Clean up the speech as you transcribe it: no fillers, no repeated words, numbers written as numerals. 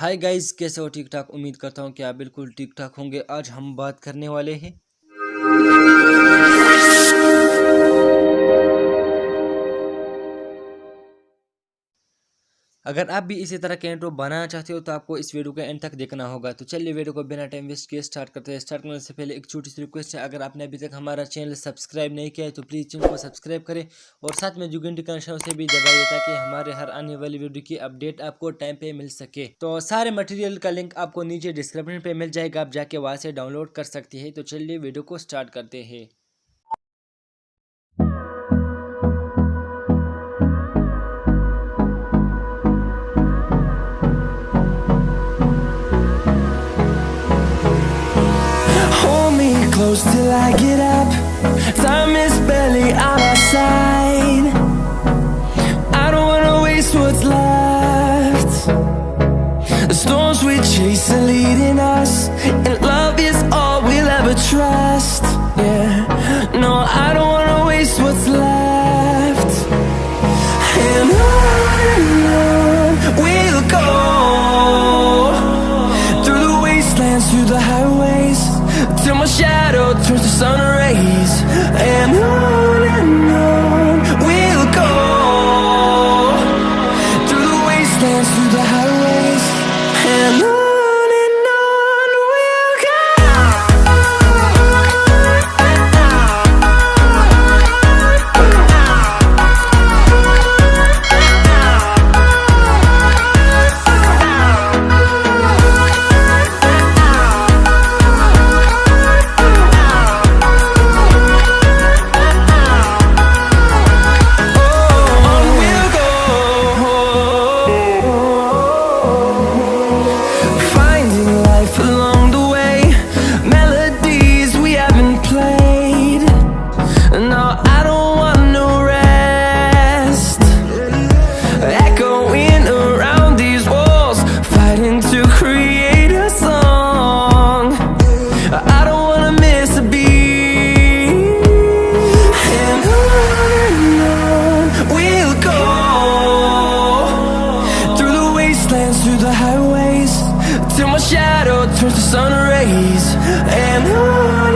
Hi guys, कैसे हो? ठीक ठाक। उम्मीद करता हूँ कि आप बिल्कुल ठीक ठाक होंगे। आज हम बात करने वाले हैं अगर आप भी इसी तरह के इंट्रो बनाना चाहते हो तो आपको इस वीडियो के एंड तक देखना होगा। तो चलिए वीडियो को बिना टाइम वेस्ट किए स्टार्ट करते हैं। स्टार्ट करने से पहले एक छोटी सी रिक्वेस्ट है, अगर आपने अभी तक हमारा चैनल सब्सक्राइब नहीं किया है तो प्लीज़ चैनल को सब्सक्राइब करें और साथ में जो घंटी का निशान उसे भी दबाइए ताकि हमारे हर आने वाली वीडियो की अपडेट आपको टाइम पे मिल सके। तो सारे मटेरियल का लिंक आपको नीचे डिस्क्रिप्शन पे मिल जाएगा, आप जाके वहाँ से डाउनलोड कर सकते हैं। तो चलिए वीडियो को स्टार्ट करते हैं। Close till I get up. Time is barely on our side. I don't wanna waste what's left. The storms we chase are leading us, and love is all we'll ever trust. Yeah, no, I don't wanna waste what's left. And on we'll go, through the wastelands, through the highways, till my shadow turns to sun rays. And on we'll go, through the wastelands, through the highways. And on we'll go. Through the highways, till my shadow turns to sun rays. And on